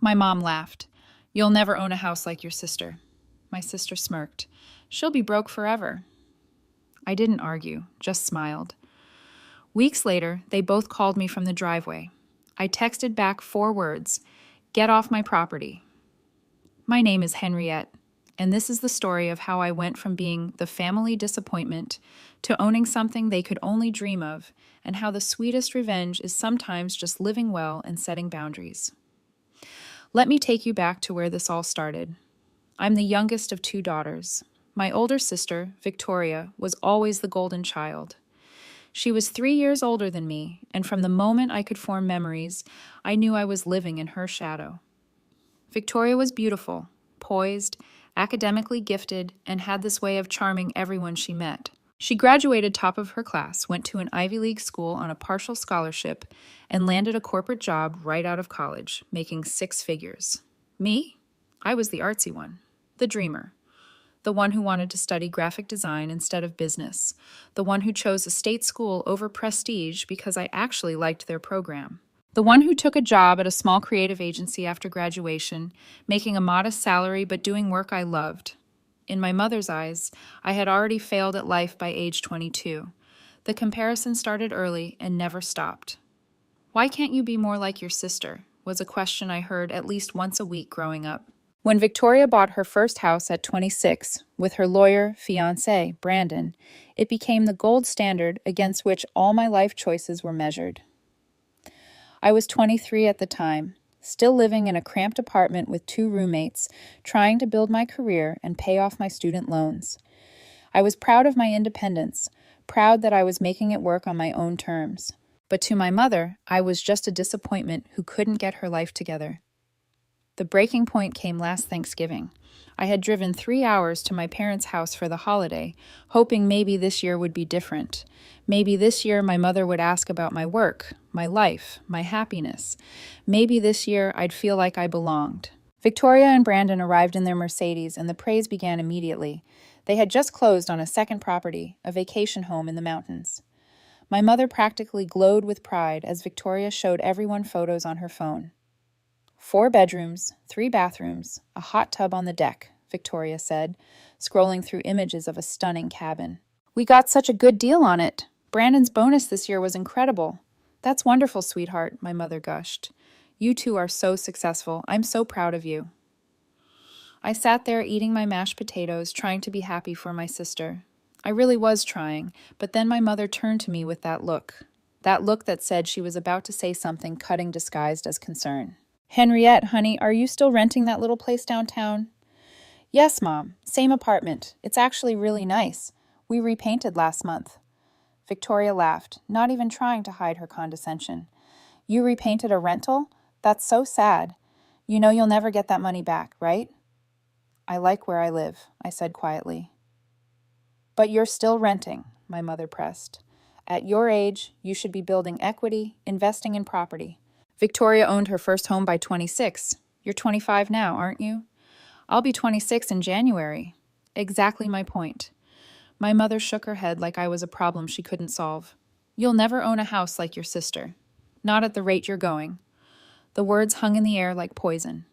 My mom laughed. "You'll never own a house like your sister." My sister smirked. "She'll be broke forever." I didn't argue, just smiled. Weeks later, they both called me from the driveway. I texted back 4 words: "Get off my property." My name is Henriette, and this is the story of how I went from being the family disappointment to owning something they could only dream of, and how the sweetest revenge is sometimes just living well and setting boundaries. Let me take you back to where this all started. I'm the youngest of 2 daughters. My older sister, Victoria, was always the golden child. She was 3 years older than me, and from the moment I could form memories, I knew I was living in her shadow. Victoria was beautiful, poised, academically gifted, and had this way of charming everyone she met. She graduated top of her class, went to an Ivy League school on a partial scholarship, and landed a corporate job right out of college, making 6 figures. Me? I was the artsy one, the dreamer, the one who wanted to study graphic design instead of business, the one who chose a state school over prestige because I actually liked their program, the one who took a job at a small creative agency after graduation, making a modest salary but doing work I loved. In my mother's eyes, I had already failed at life by age 22. The comparison started early and never stopped. "Why can't you be more like your sister?" was a question I heard at least once a week growing up. When Victoria bought her first house at 26, with her lawyer, fiancé, Brandon, it became the gold standard against which all my life choices were measured. I was 23 at the time, still living in a cramped apartment with 2 roommates, trying to build my career and pay off my student loans. I was proud of my independence, proud that I was making it work on my own terms. But to my mother, I was just a disappointment who couldn't get her life together. The breaking point came last Thanksgiving. I had driven 3 hours to my parents' house for the holiday, hoping maybe this year would be different. Maybe this year my mother would ask about my work, my life, my happiness. Maybe this year I'd feel like I belonged. Victoria and Brandon arrived in their Mercedes, and the praise began immediately. They had just closed on a second property, a vacation home in the mountains. My mother practically glowed with pride as Victoria showed everyone photos on her phone. 4 bedrooms, 3 bathrooms, a hot tub on the deck, Victoria said, scrolling through images of a stunning cabin. "We got such a good deal on it. Brandon's bonus this year was incredible." "That's wonderful, sweetheart," my mother gushed. "You two are so successful. I'm so proud of you." I sat there eating my mashed potatoes, trying to be happy for my sister. I really was trying, but then my mother turned to me with that look that said she was about to say something cutting disguised as concern. "Henriette, honey, are you still renting that little place downtown?" "Yes, Mom. Same apartment. It's actually really nice. We repainted last month." Victoria laughed, not even trying to hide her condescension. "You repainted a rental? That's so sad. You know you'll never get that money back, right?" "I like where I live," I said quietly. "But you're still renting," my mother pressed. "At your age, you should be building equity, investing in property." "Victoria owned her first home by 26. You're 25 now, aren't you?" "I'll be 26 in January." Exactly my point. My mother shook her head like I was a problem she couldn't solve. "You'll never own a house like your sister. Not at the rate you're going." The words hung in the air like poison.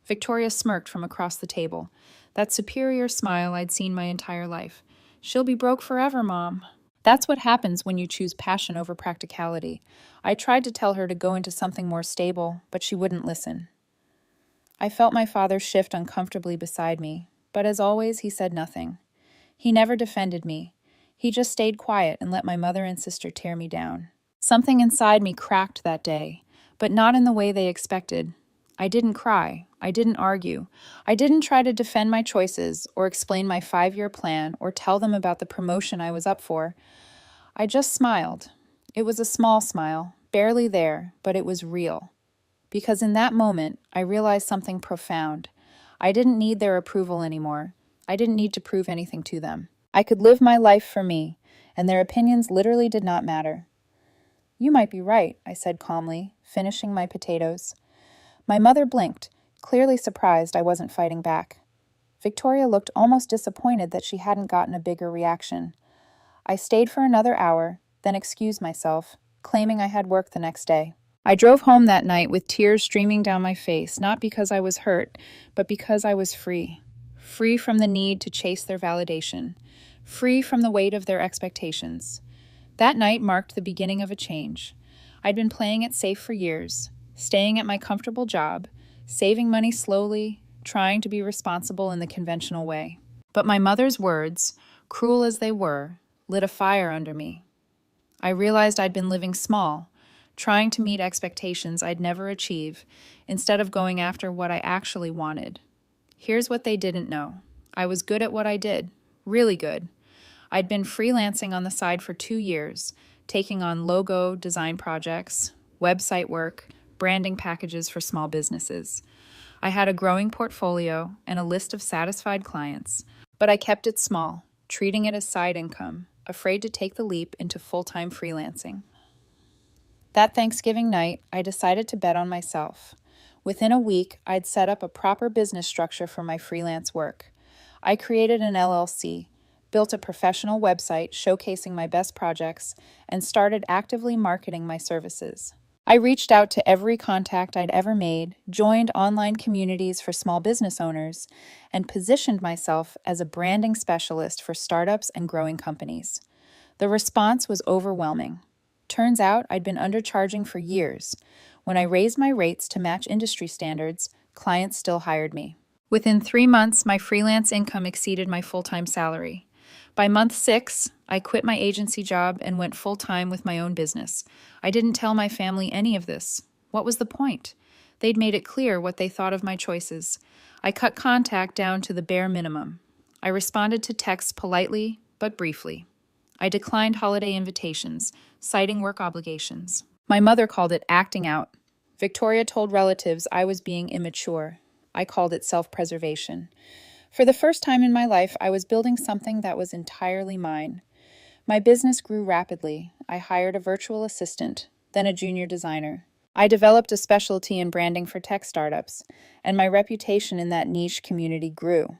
Victoria smirked from across the table, that superior smile I'd seen my entire life. "She'll be broke forever, Mom." That's what happens when you choose passion over practicality. I tried to tell her to go into something more stable, but she wouldn't listen. I felt my father shift uncomfortably beside me, but as always, he said nothing. He never defended me. He just stayed quiet and let my mother and sister tear me down. Something inside me cracked that day, but not in the way they expected. I didn't cry. I didn't argue. I didn't try to defend my choices or explain my 5-year plan or tell them about the promotion I was up for. I just smiled. It was a small smile, barely there, but it was real. Because in that moment, I realized something profound. I didn't need their approval anymore. I didn't need to prove anything to them. I could live my life for me, and their opinions literally did not matter. "You might be right," I said calmly, finishing my potatoes. My mother blinked, clearly surprised I wasn't fighting back. Victoria looked almost disappointed that she hadn't gotten a bigger reaction. I stayed for another hour, then excused myself, claiming I had work the next day. I drove home that night with tears streaming down my face, not because I was hurt, but because I was free. Free from the need to chase their validation. Free from the weight of their expectations. That night marked the beginning of a change. I'd been playing it safe for years, staying at my comfortable job, saving money slowly, trying to be responsible in the conventional way. But my mother's words, cruel as they were, lit a fire under me. I realized I'd been living small, trying to meet expectations I'd never achieve, instead of going after what I actually wanted. Here's what they didn't know. I was good at what I did, really good. I'd been freelancing on the side for 2 years, taking on logo design projects, website work, branding packages for small businesses. I had a growing portfolio and a list of satisfied clients, but I kept it small, treating it as side income, afraid to take the leap into full-time freelancing. That Thanksgiving night, I decided to bet on myself. Within a week, I'd set up a proper business structure for my freelance work. I created an LLC, built a professional website showcasing my best projects, and started actively marketing my services. I reached out to every contact I'd ever made, joined online communities for small business owners, and positioned myself as a branding specialist for startups and growing companies. The response was overwhelming. Turns out I'd been undercharging for years. When I raised my rates to match industry standards, clients still hired me. Within 3 months, my freelance income exceeded my full-time salary. By month 6, I quit my agency job and went full-time with my own business. I didn't tell my family any of this. What was the point? They'd made it clear what they thought of my choices. I cut contact down to the bare minimum. I responded to texts politely, but briefly. I declined holiday invitations, citing work obligations. My mother called it acting out. Victoria told relatives I was being immature. I called it self-preservation. For the first time in my life, I was building something that was entirely mine. My business grew rapidly. I hired a virtual assistant, then a junior designer. I developed a specialty in branding for tech startups, and my reputation in that niche community grew.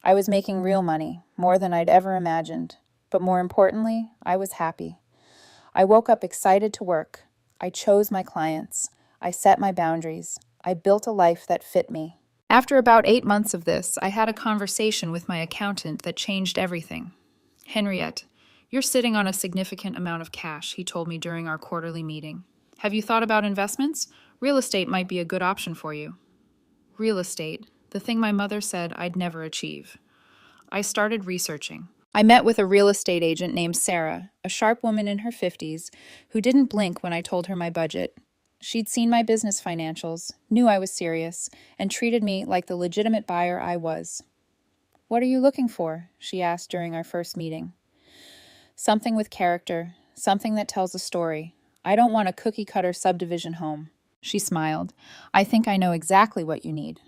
I was making real money, more than I'd ever imagined. But more importantly, I was happy. I woke up excited to work. I chose my clients. I set my boundaries. I built a life that fit me. After about 8 months of this, I had a conversation with my accountant that changed everything. Henriette, you're sitting on a significant amount of cash, he told me during our quarterly meeting. Have you thought about investments? Real estate might be a good option for you. Real estate, the thing my mother said I'd never achieve. I started researching. I met with a real estate agent named Sarah, a sharp woman in her 50s, who didn't blink when I told her my budget. She'd seen my business financials, knew I was serious, and treated me like the legitimate buyer I was. What are you looking for? She asked during our first meeting. Something with character, something that tells a story. I don't want a cookie-cutter subdivision home. She smiled. I think I know exactly what you need.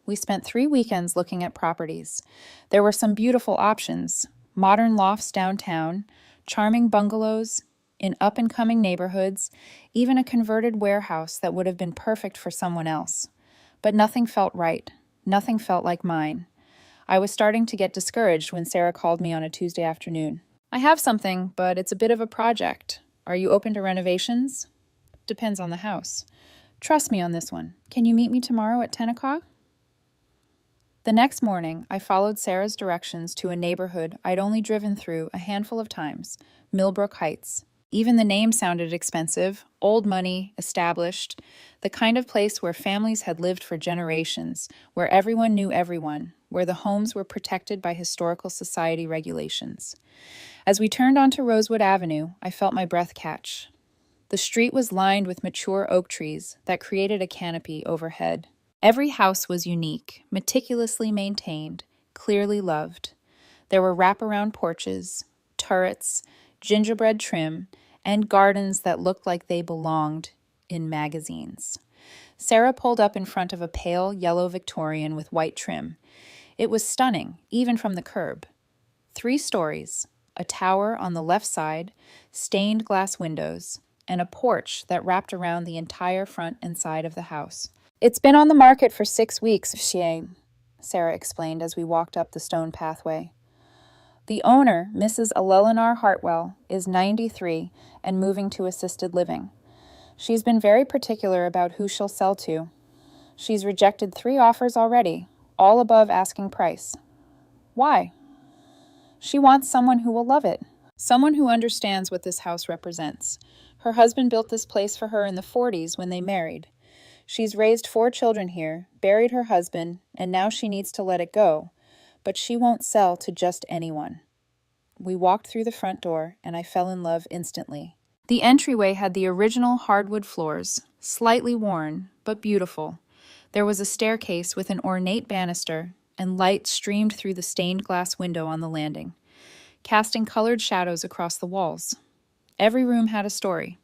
We spent 3 weekends looking at properties. There were some beautiful options, modern lofts downtown, charming bungalows in up-and-coming neighborhoods, even a converted warehouse that would have been perfect for someone else. But nothing felt right. Nothing felt like mine. I was starting to get discouraged when Sarah called me on a Tuesday afternoon. I have something, but it's a bit of a project. Are you open to renovations? Depends on the house. Trust me on this one. Can you meet me tomorrow at 10 o'clock? The next morning, I followed Sarah's directions to a neighborhood I'd only driven through a handful of times, Millbrook Heights. Even the name sounded expensive, old money, established, the kind of place where families had lived for generations, where everyone knew everyone, where the homes were protected by historical society regulations. As we turned onto Rosewood Avenue, I felt my breath catch. The street was lined with mature oak trees that created a canopy overhead. Every house was unique, meticulously maintained, clearly loved. There were wraparound porches, turrets, gingerbread trim, and gardens that looked like they belonged in magazines. Sarah pulled up in front of a pale yellow Victorian with white trim. It was stunning, even from the curb. 3 stories, a tower on the left side, stained glass windows, and a porch that wrapped around the entire front and side of the house. It's been on the market for 6 weeks, Shane, Sarah explained as we walked up the stone pathway. The owner, Mrs. Eleanor Hartwell, is 93 and moving to assisted living. She's been very particular about who she'll sell to. She's rejected 3 offers already, all above asking price. Why? She wants someone who will love it. Someone who understands what this house represents. Her husband built this place for her in the 40s when they married. She's raised 4 children here, buried her husband, and now she needs to let it go. But she won't sell to just anyone. We walked through the front door, and I fell in love instantly. The entryway had the original hardwood floors, slightly worn, but beautiful. There was a staircase with an ornate banister, and light streamed through the stained glass window on the landing, casting colored shadows across the walls. Every room had a story.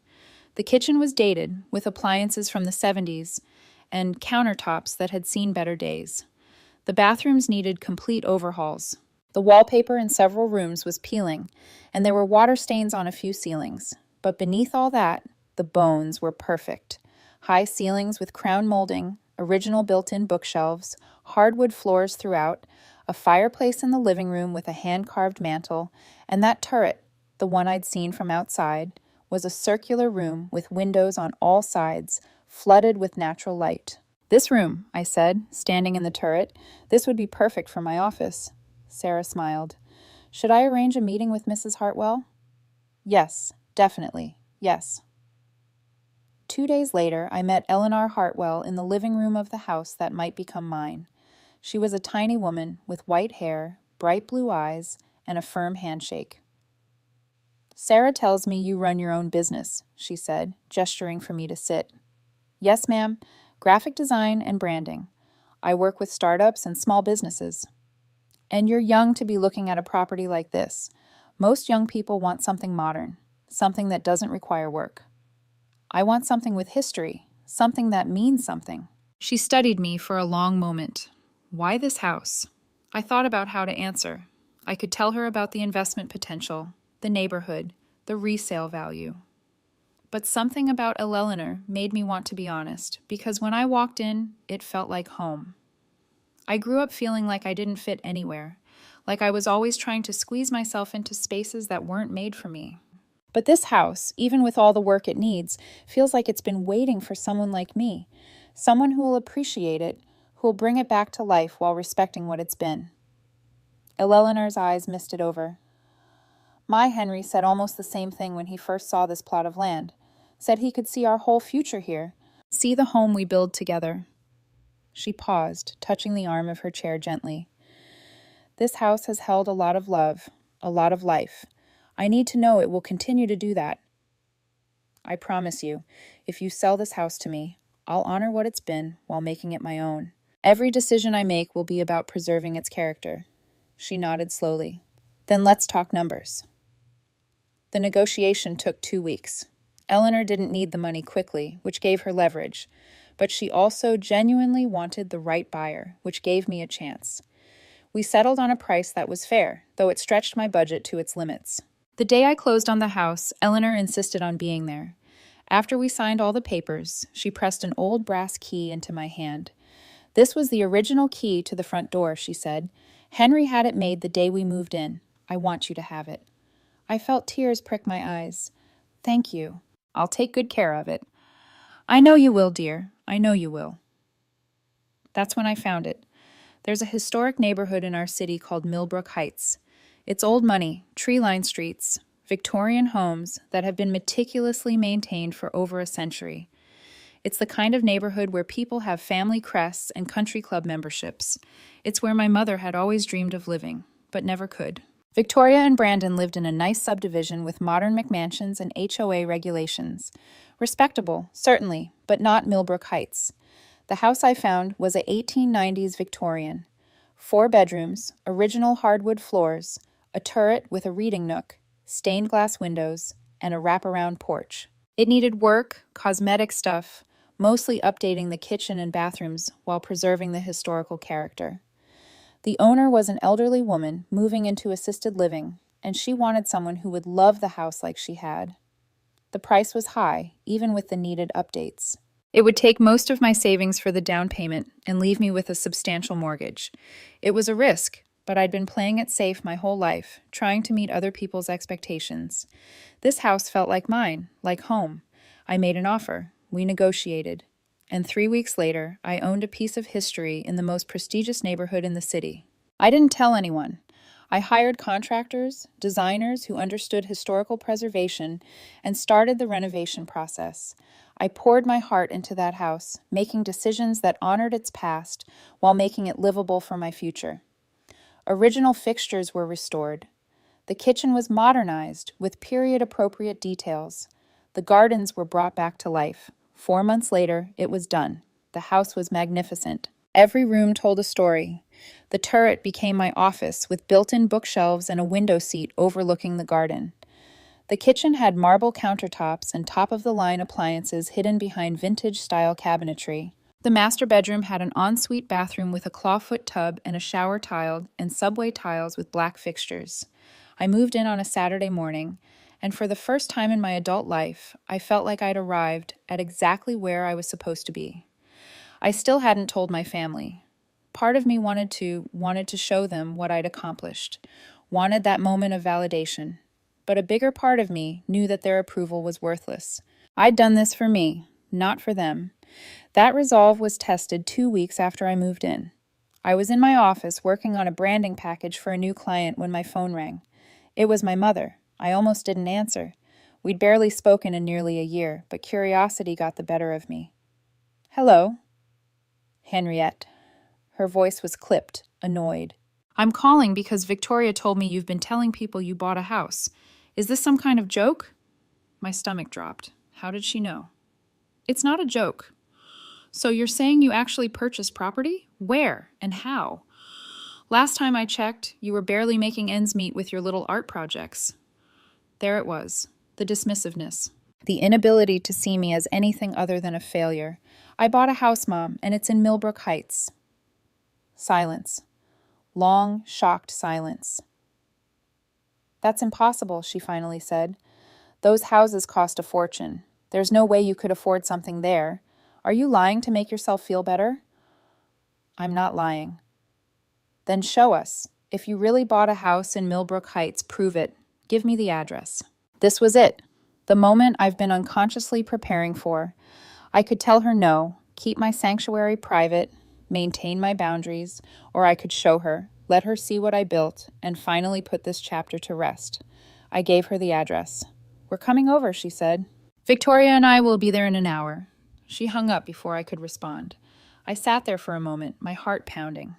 The kitchen was dated, with appliances from the 70s and countertops that had seen better days. The bathrooms needed complete overhauls. The wallpaper in several rooms was peeling, and there were water stains on a few ceilings. But beneath all that, the bones were perfect. High ceilings with crown molding, original built-in bookshelves, hardwood floors throughout, a fireplace in the living room with a hand-carved mantel, and that turret, the one I'd seen from outside, was a circular room with windows on all sides, flooded with natural light. "This room," I said, standing in the turret. "This would be perfect for my office." Sarah smiled. "Should I arrange a meeting with Mrs. Hartwell?" "Yes, definitely, yes." 2 days later, I met Eleanor Hartwell in the living room of the house that might become mine. She was a tiny woman with white hair, bright blue eyes, and a firm handshake. "Sarah tells me you run your own business," she said, gesturing for me to sit. "Yes, ma'am. Graphic design and branding. I work with startups and small businesses." "And you're young to be looking at a property like this. Most young people want something modern, something that doesn't require work." "I want something with history, something that means something." She studied me for a long moment. Why this house? I thought about how to answer. I could tell her about the investment potential, the neighborhood, the resale value. But something about Eleanor made me want to be honest, because when I walked in, it felt like home. I grew up feeling like I didn't fit anywhere, like I was always trying to squeeze myself into spaces that weren't made for me. But this house, even with all the work it needs, feels like it's been waiting for someone like me, someone who will appreciate it, who will bring it back to life while respecting what it's been. Eleanor's eyes misted over. "My Henry said almost the same thing when he first saw this plot of land. Said he could see our whole future here, see the home we build together." She paused, touching the arm of her chair gently. "This house has held a lot of love, a lot of life. I need to know it will continue to do that. I promise you, if you sell this house to me, I'll honor what it's been while making it my own. Every decision I make will be about preserving its character." She nodded slowly. "Then let's talk numbers." The negotiation took 2 weeks. Eleanor didn't need the money quickly, which gave her leverage, but she also genuinely wanted the right buyer, which gave me a chance. We settled on a price that was fair, though it stretched my budget to its limits. The day I closed on the house, Eleanor insisted on being there. After we signed all the papers, she pressed an old brass key into my hand. "This was the original key to the front door," she said. "Henry had it made the day we moved in. I want you to have it." I felt tears prick my eyes. "Thank you. I'll take good care of it." "I know you will, dear. I know you will." That's when I found it. There's a historic neighborhood in our city called Millbrook Heights. It's old money, tree-lined streets, Victorian homes that have been meticulously maintained for over a century. It's the kind of neighborhood where people have family crests and country club memberships. It's where my mother had always dreamed of living, but never could. Victoria and Brandon lived in a nice subdivision with modern McMansions and HOA regulations. Respectable, certainly, but not Millbrook Heights. The house I found was a 1890s Victorian. 4 bedrooms, original hardwood floors, a turret with a reading nook, stained glass windows, and a wraparound porch. It needed work, cosmetic stuff, mostly updating the kitchen and bathrooms while preserving the historical character. The owner was an elderly woman moving into assisted living, and she wanted someone who would love the house like she had. The price was high, even with the needed updates. It would take most of my savings for the down payment and leave me with a substantial mortgage. It was a risk, but I'd been playing it safe my whole life, trying to meet other people's expectations. This house felt like mine, like home. I made an offer. We negotiated. And 3 weeks later, I owned a piece of history in the most prestigious neighborhood in the city. I didn't tell anyone. I hired contractors, designers who understood historical preservation, and started the renovation process. I poured my heart into that house, making decisions that honored its past while making it livable for my future. Original fixtures were restored. The kitchen was modernized with period-appropriate details. The gardens were brought back to life. 4 months later, it was done. The house was magnificent. Every room told a story. The turret became my office with built-in bookshelves and a window seat overlooking the garden. The kitchen had marble countertops and top-of-the-line appliances hidden behind vintage-style cabinetry. The master bedroom had an ensuite bathroom with a clawfoot tub and a shower tiled and subway tiles with black fixtures. I moved in on a Saturday morning, and for the first time in my adult life, I felt like I'd arrived at exactly where I was supposed to be. I still hadn't told my family. Part of me wanted to show them what I'd accomplished, wanted that moment of validation. But a bigger part of me knew that their approval was worthless. I'd done this for me, not for them. That resolve was tested 2 weeks after I moved in. I was in my office working on a branding package for a new client when my phone rang. It was my mother. I almost didn't answer. We'd barely spoken in nearly a year, but curiosity got the better of me. "Hello." "Henriette." Her voice was clipped, annoyed. "I'm calling because Victoria told me you've been telling people you bought a house. Is this some kind of joke?" My stomach dropped. How did she know? "It's not a joke." "So you're saying you actually purchased property? Where and how? Last time I checked, you were barely making ends meet with your little art projects." There it was, the dismissiveness, the inability to see me as anything other than a failure. "I bought a house, Mom, and it's in Millbrook Heights." Silence. Long, shocked silence. "That's impossible," she finally said. "Those houses cost a fortune. There's no way you could afford something there. Are you lying to make yourself feel better?" "I'm not lying." "Then show us. If you really bought a house in Millbrook Heights, prove it. Give me the address." This was it, the moment I've been unconsciously preparing for. I could tell her no, keep my sanctuary private, maintain my boundaries, or I could show her, let her see what I built, and finally put this chapter to rest. I gave her the address. "We're coming over," she said. "Victoria and I will be there in an hour." She hung up before I could respond. I sat there for a moment, my heart pounding.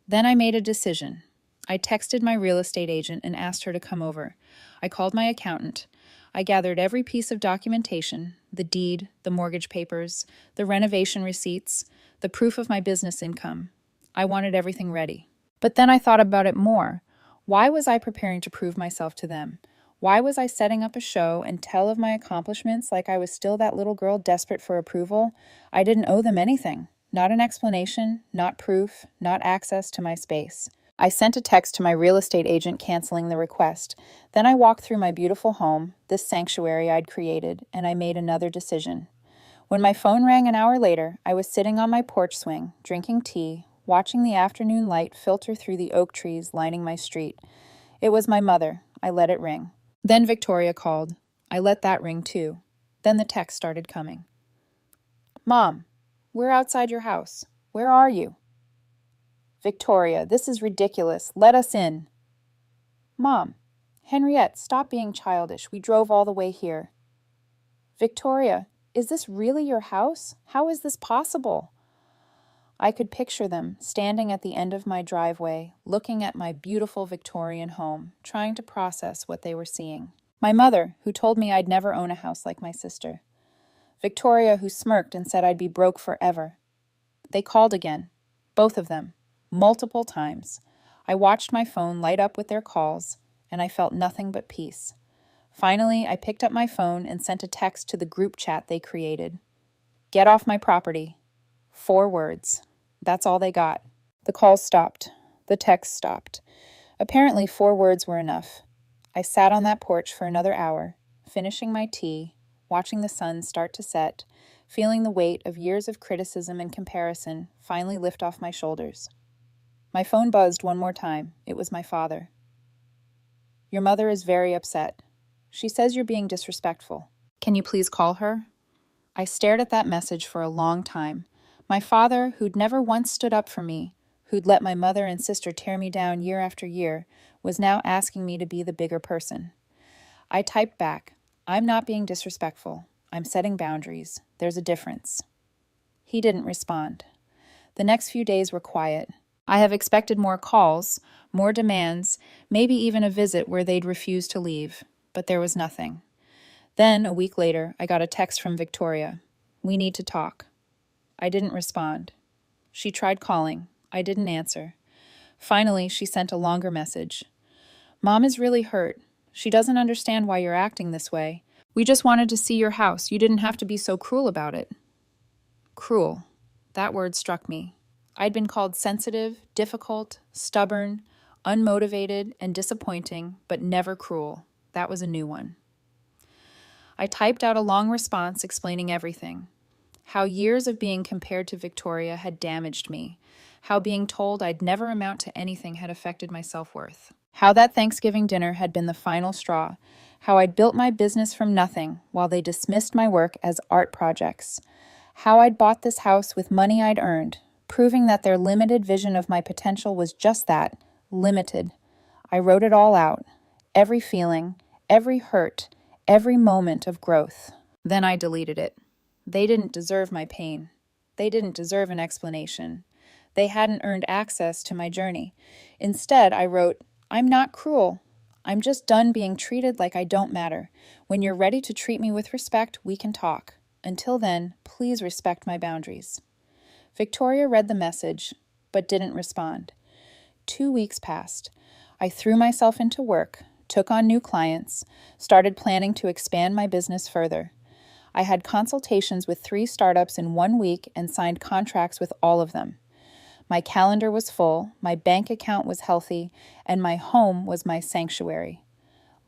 Then I made a decision. I texted my real estate agent and asked her to come over. I called my accountant. I gathered every piece of documentation, the deed, the mortgage papers, the renovation receipts, the proof of my business income. I wanted everything ready. But then I thought about it more. Why was I preparing to prove myself to them? Why was I setting up a show and tell of my accomplishments like I was still that little girl desperate for approval? I didn't owe them anything. Not an explanation, not proof, not access to my space. I sent a text to my real estate agent canceling the request. Then I walked through my beautiful home, this sanctuary I'd created, and I made another decision. When my phone rang an hour later, I was sitting on my porch swing, drinking tea, watching the afternoon light filter through the oak trees lining my street. It was my mother. I let it ring. Then Victoria called. I let that ring too. Then the text started coming. "Mom, we're outside your house. Where are you?" "Victoria, this is ridiculous. Let us in." "Mom, Henriette, stop being childish. We drove all the way here." "Victoria, is this really your house? How is this possible?" I could picture them standing at the end of my driveway, looking at my beautiful Victorian home, trying to process what they were seeing. My mother, who told me I'd never own a house like my sister. Victoria, who smirked and said I'd be broke forever. They called again, both of them, multiple times. I watched my phone light up with their calls, and I felt nothing but peace. Finally, I picked up my phone and sent a text to the group chat they created. "Get off my property." 4 words. That's all they got. The calls stopped. The texts stopped. Apparently 4 words were enough. I sat on that porch for another hour, finishing my tea, watching the sun start to set, feeling the weight of years of criticism and comparison finally lift off my shoulders. My phone buzzed one more time. It was my father. "Your mother is very upset. She says you're being disrespectful." Can you please call her? I stared at that message for a long time. My father, who'd never once stood up for me, who'd let my mother and sister tear me down year after year, was now asking me to be the bigger person. I typed back, I'm not being disrespectful. I'm setting boundaries. There's a difference. He didn't respond. The next few days were quiet. I have expected more calls, more demands, maybe even a visit where they'd refuse to leave, but there was nothing. Then, a week later, I got a text from Victoria. We need to talk. I didn't respond. She tried calling. I didn't answer. Finally, she sent a longer message. Mom is really hurt. She doesn't understand why you're acting this way. We just wanted to see your house. You didn't have to be so cruel about it. Cruel. That word struck me. I'd been called sensitive, difficult, stubborn, unmotivated, and disappointing, but never cruel. That was a new one. I typed out a long response explaining everything. How years of being compared to Victoria had damaged me. How being told I'd never amount to anything had affected my self-worth. How that Thanksgiving dinner had been the final straw. How I'd built my business from nothing while they dismissed my work as art projects. How I'd bought this house with money I'd earned, proving that their limited vision of my potential was just that, limited. I wrote it all out. Every feeling, every hurt, every moment of growth. Then I deleted it. They didn't deserve my pain. They didn't deserve an explanation. They hadn't earned access to my journey. Instead, I wrote, I'm not cruel. I'm just done being treated like I don't matter. When you're ready to treat me with respect, we can talk. Until then, please respect my boundaries. Victoria read the message, but didn't respond. 2 weeks passed. I threw myself into work, took on new clients, started planning to expand my business further. I had consultations with 3 startups in 1 week and signed contracts with all of them. My calendar was full, my bank account was healthy, and my home was my sanctuary.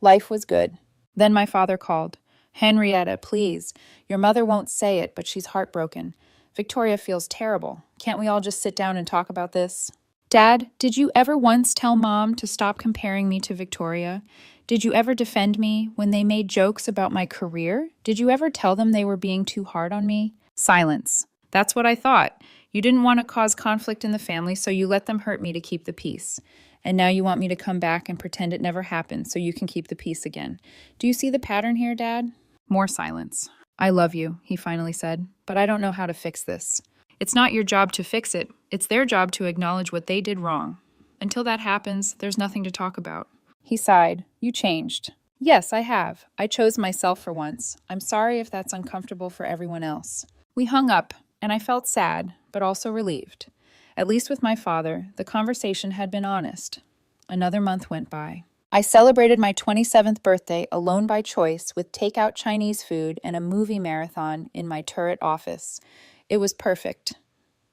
Life was good. Then my father called. Henrietta, please. Your mother won't say it, but she's heartbroken. Victoria feels terrible. Can't we all just sit down and talk about this? Dad, did you ever once tell Mom to stop comparing me to Victoria? Did you ever defend me when they made jokes about my career? Did you ever tell them they were being too hard on me? Silence. That's what I thought. You didn't want to cause conflict in the family, so you let them hurt me to keep the peace. And now you want me to come back and pretend it never happened so you can keep the peace again. Do you see the pattern here, Dad? More silence. I love you, he finally said, but I don't know how to fix this. It's not your job to fix it. It's their job to acknowledge what they did wrong. Until that happens, there's nothing to talk about. He sighed. You changed. Yes, I have. I chose myself for once. I'm sorry if that's uncomfortable for everyone else. We hung up, and I felt sad, but also relieved. At least with my father, the conversation had been honest. Another month went by. I celebrated my 27th birthday alone by choice with takeout Chinese food and a movie marathon in my turret office. It was perfect.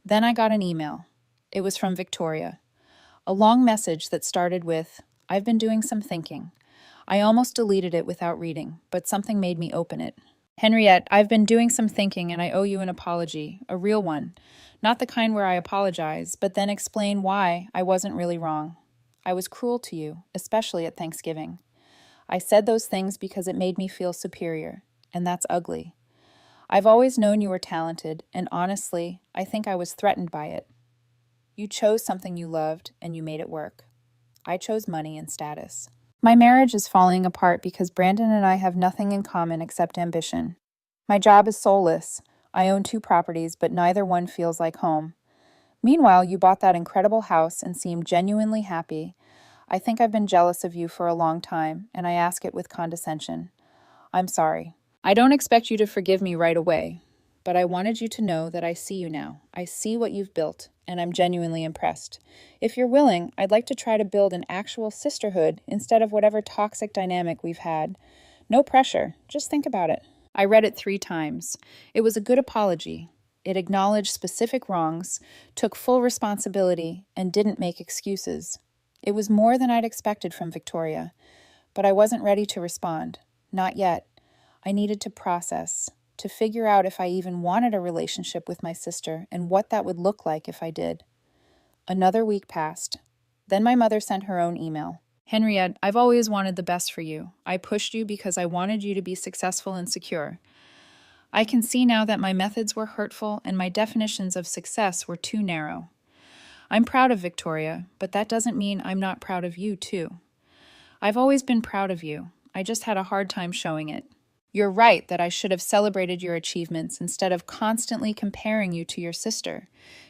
Then I got an email. It was from Victoria. A long message that started with, I've been doing some thinking. I almost deleted it without reading, but something made me open it. Henriette, I've been doing some thinking and I owe you an apology, a real one. Not the kind where I apologize, but then explain why I wasn't really wrong. I was cruel to you, especially at Thanksgiving. I said those things because it made me feel superior, and that's ugly. I've always known you were talented, and honestly, I think I was threatened by it. You chose something you loved, and you made it work. I chose money and status. My marriage is falling apart because Brandon and I have nothing in common except ambition. My job is soulless. I own 2 properties, but neither one feels like home. Meanwhile, you bought that incredible house and seemed genuinely happy. I think I've been jealous of you for a long time, and I ask it with condescension. I'm sorry. I don't expect you to forgive me right away, but I wanted you to know that I see you now. I see what you've built, and I'm genuinely impressed. If you're willing, I'd like to try to build an actual sisterhood instead of whatever toxic dynamic we've had. No pressure. Just think about it. I read it 3 times. It was a good apology. It acknowledged specific wrongs, took full responsibility, and didn't make excuses. It was more than I'd expected from Victoria, but I wasn't ready to respond. Not yet. I needed to process, to figure out if I even wanted a relationship with my sister and what that would look like if I did. Another week passed. Then my mother sent her own email. Henriette, I've always wanted the best for you. I pushed you because I wanted you to be successful and secure. I can see now that my methods were hurtful and my definitions of success were too narrow. I'm proud of Victoria, but that doesn't mean I'm not proud of you, too. I've always been proud of you. I just had a hard time showing it. You're right that I should have celebrated your achievements instead of constantly comparing you to your sister.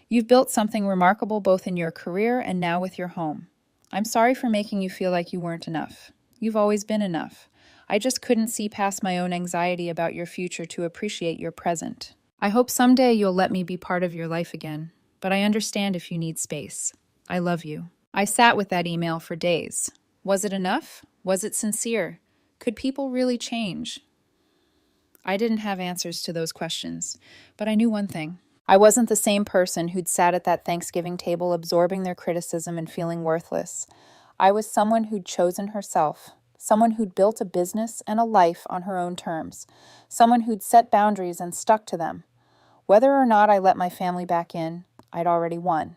You've built something remarkable both in your career and now with your home. I'm sorry for making you feel like you weren't enough. You've always been enough. I just couldn't see past my own anxiety about your future to appreciate your present. I hope someday you'll let me be part of your life again, but I understand if you need space. I love you. I sat with that email for days. Was it enough? Was it sincere? Could people really change? I didn't have answers to those questions, but I knew one thing. I wasn't the same person who'd sat at that Thanksgiving table absorbing their criticism and feeling worthless. I was someone who'd chosen herself, someone who'd built a business and a life on her own terms, someone who'd set boundaries and stuck to them. Whether or not I let my family back in, I'd already won.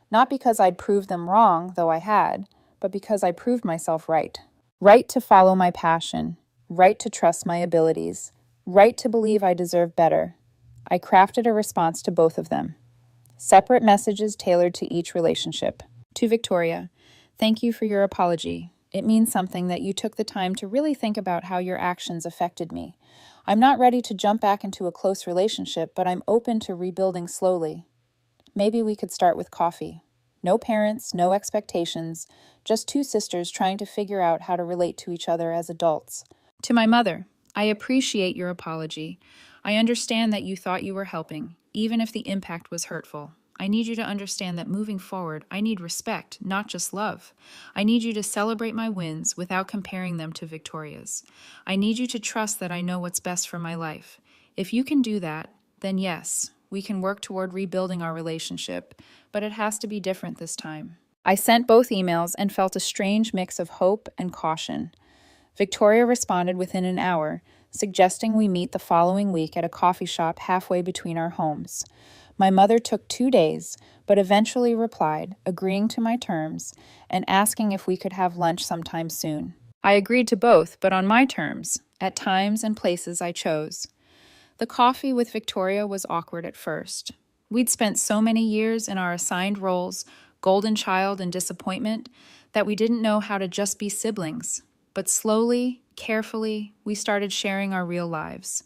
Not because I'd proved them wrong, though I had, but because I proved myself right. Right to follow my passion, right to trust my abilities, right to believe I deserve better. I crafted a response to both of them. Separate messages tailored to each relationship. To Victoria, thank you for your apology. It means something that you took the time to really think about how your actions affected me. I'm not ready to jump back into a close relationship, but I'm open to rebuilding slowly. Maybe we could start with coffee. No parents, no expectations, just two sisters trying to figure out how to relate to each other as adults. To my mother, I appreciate your apology. I understand that you thought you were helping, even if the impact was hurtful. I need you to understand that moving forward, I need respect, not just love. I need you to celebrate my wins without comparing them to Victoria's. I need you to trust that I know what's best for my life. If you can do that, then yes, we can work toward rebuilding our relationship, but it has to be different this time. I sent both emails and felt a strange mix of hope and caution. Victoria responded within an hour, suggesting we meet the following week at a coffee shop halfway between our homes. My mother took 2 days, but eventually replied, agreeing to my terms and asking if we could have lunch sometime soon. I agreed to both, but on my terms, at times and places I chose. The coffee with Victoria was awkward at first. We'd spent so many years in our assigned roles, golden child and disappointment, that we didn't know how to just be siblings. But slowly, carefully, we started sharing our real lives.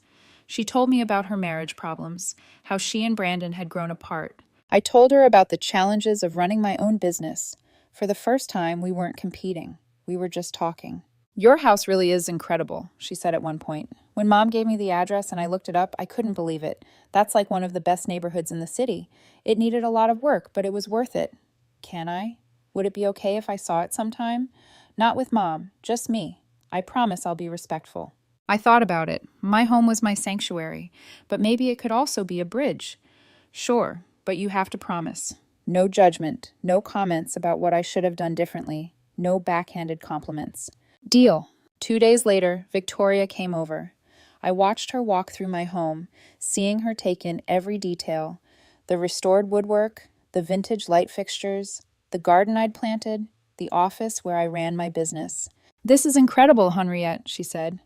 She told me about her marriage problems, how she and Brandon had grown apart. I told her about the challenges of running my own business. For the first time, we weren't competing. We were just talking. Your house really is incredible, she said at one point. When Mom gave me the address and I looked it up, I couldn't believe it. That's like one of the best neighborhoods in the city. It needed a lot of work, but it was worth it. Can I? Would it be okay if I saw it sometime? Not with Mom, just me. I promise I'll be respectful. I thought about it. My home was my sanctuary, but maybe it could also be a bridge. Sure, but you have to promise. No judgment, no comments about what I should have done differently, no backhanded compliments. Deal. 2 days later, Victoria came over. I watched her walk through my home, seeing her take in every detail, the restored woodwork, the vintage light fixtures, the garden I'd planted, the office where I ran my business. This is incredible, Henriette, she said.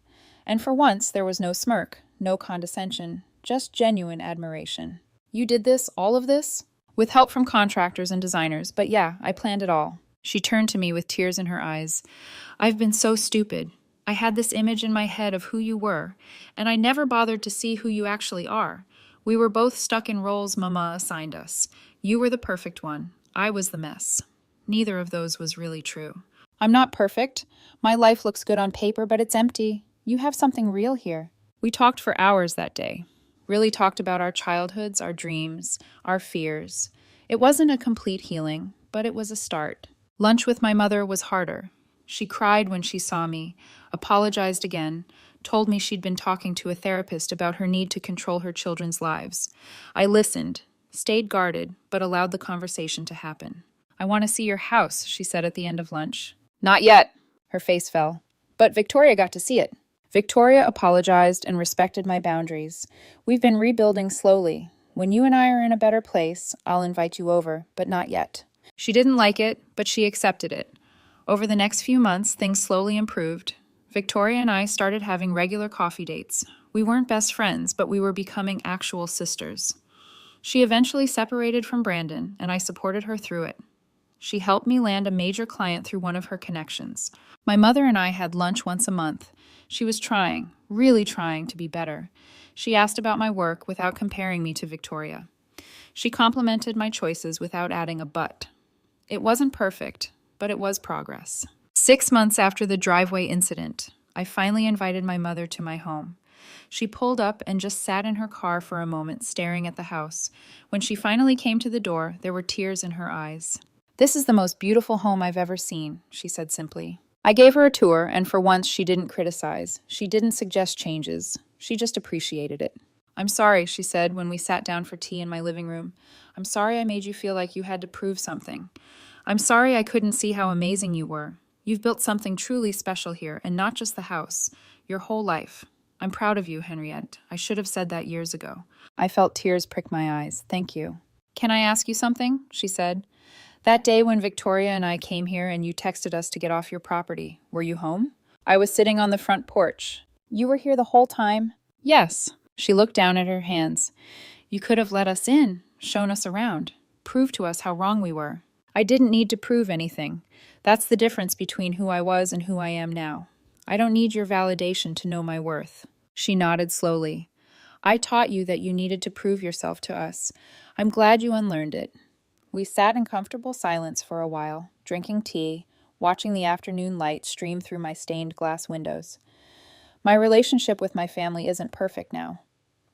And for once, there was no smirk, no condescension, just genuine admiration. You did this, all of this? With help from contractors and designers, but yeah, I planned it all. She turned to me with tears in her eyes. I've been so stupid. I had this image in my head of who you were, and I never bothered to see who you actually are. We were both stuck in roles Mama assigned us. You were the perfect one. I was the mess. Neither of those was really true. I'm not perfect. My life looks good on paper, but it's empty. You have something real here. We talked for hours that day. Really talked about our childhoods, our dreams, our fears. It wasn't a complete healing, but it was a start. Lunch with my mother was harder. She cried when she saw me, apologized again, told me she'd been talking to a therapist about her need to control her children's lives. I listened, stayed guarded, but allowed the conversation to happen. I want to see your house, she said at the end of lunch. Not yet. Her face fell. But Victoria got to see it. Victoria apologized and respected my boundaries. We've been rebuilding slowly. When you and I are in a better place, I'll invite you over, but not yet. She didn't like it, but she accepted it. Over the next few months, things slowly improved. Victoria and I started having regular coffee dates. We weren't best friends, but we were becoming actual sisters. She eventually separated from Brandon, and I supported her through it. She helped me land a major client through one of her connections. My mother and I had lunch once a month. She was trying, really trying to be better. She asked about my work without comparing me to Victoria. She complimented my choices without adding a but. It wasn't perfect, but it was progress. 6 months after the driveway incident, I finally invited my mother to my home. She pulled up and just sat in her car for a moment, staring at the house. When she finally came to the door, there were tears in her eyes. "This is the most beautiful home I've ever seen," she said simply. I gave her a tour, and for once she didn't criticize. She didn't suggest changes. She just appreciated it. "I'm sorry," she said when we sat down for tea in my living room. "I'm sorry I made you feel like you had to prove something. I'm sorry I couldn't see how amazing you were. You've built something truly special here, and not just the house, your whole life. I'm proud of you, Henriette. I should have said that years ago." I felt tears prick my eyes. "Thank you." "Can I ask you something?" she said. "That day when Victoria and I came here and you texted us to get off your property, were you home?" "I was sitting on the front porch." "You were here the whole time?" "Yes." She looked down at her hands. "You could have let us in, shown us around, proved to us how wrong we were." "I didn't need to prove anything. That's the difference between who I was and who I am now. I don't need your validation to know my worth." She nodded slowly. "I taught you that you needed to prove yourself to us. I'm glad you unlearned it." We sat in comfortable silence for a while, drinking tea, watching the afternoon light stream through my stained glass windows. My relationship with my family isn't perfect now.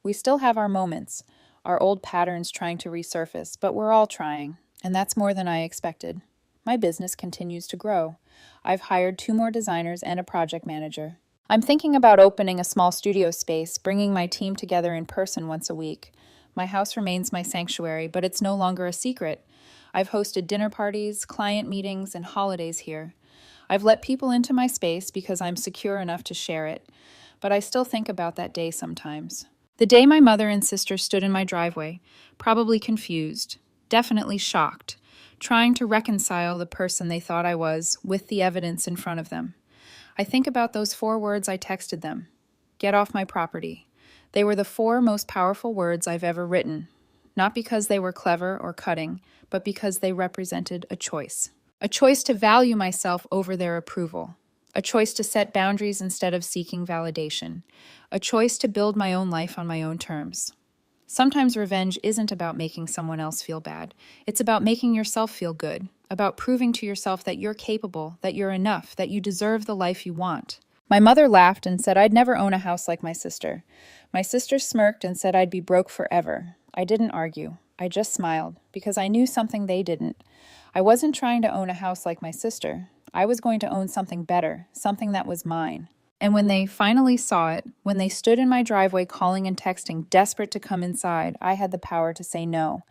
We still have our moments, our old patterns trying to resurface, but we're all trying, and that's more than I expected. My business continues to grow. I've hired 2 more designers and a project manager. I'm thinking about opening a small studio space, bringing my team together in person once a week. My house remains my sanctuary, but it's no longer a secret. I've hosted dinner parties, client meetings, and holidays here. I've let people into my space because I'm secure enough to share it, but I still think about that day sometimes. The day my mother and sister stood in my driveway, probably confused, definitely shocked, trying to reconcile the person they thought I was with the evidence in front of them. I think about those 4 words I texted them. "Get off my property." They were the 4 most powerful words I've ever written, not because they were clever or cutting, but because they represented a choice. A choice to value myself over their approval. A choice to set boundaries instead of seeking validation. A choice to build my own life on my own terms. Sometimes revenge isn't about making someone else feel bad. It's about making yourself feel good, about proving to yourself that you're capable, that you're enough, that you deserve the life you want. My mother laughed and said I'd never own a house like my sister. My sister smirked and said I'd be broke forever. I didn't argue. I just smiled, because I knew something they didn't. I wasn't trying to own a house like my sister. I was going to own something better, something that was mine. And when they finally saw it, when they stood in my driveway calling and texting, desperate to come inside, I had the power to say no.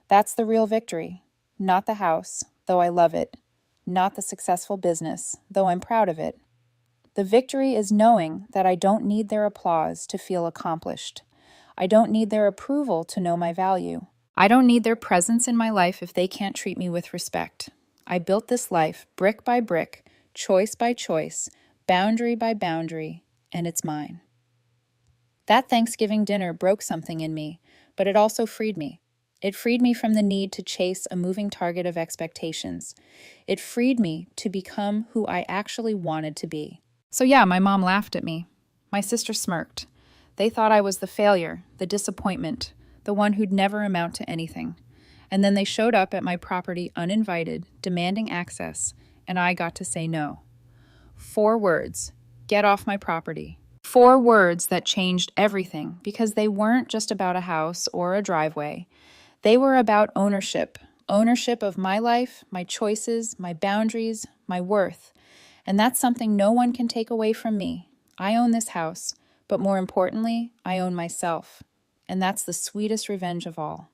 That's the real victory. Not the house, though I love it. Not the successful business, though I'm proud of it. The victory is knowing that I don't need their applause to feel accomplished. I don't need their approval to know my value. I don't need their presence in my life if they can't treat me with respect. I built this life brick by brick, choice by choice, boundary by boundary, and it's mine. That Thanksgiving dinner broke something in me, but it also freed me. It freed me from the need to chase a moving target of expectations. It freed me to become who I actually wanted to be. So yeah, my mom laughed at me. My sister smirked. They thought I was the failure, the disappointment, the one who'd never amount to anything. And then they showed up at my property uninvited, demanding access, and I got to say no. 4 words. Get off my property. 4 words that changed everything, because they weren't just about a house or a driveway. They were about ownership. Ownership of my life, my choices, my boundaries, my worth. And that's something no one can take away from me. I own this house, but more importantly, I own myself. And that's the sweetest revenge of all.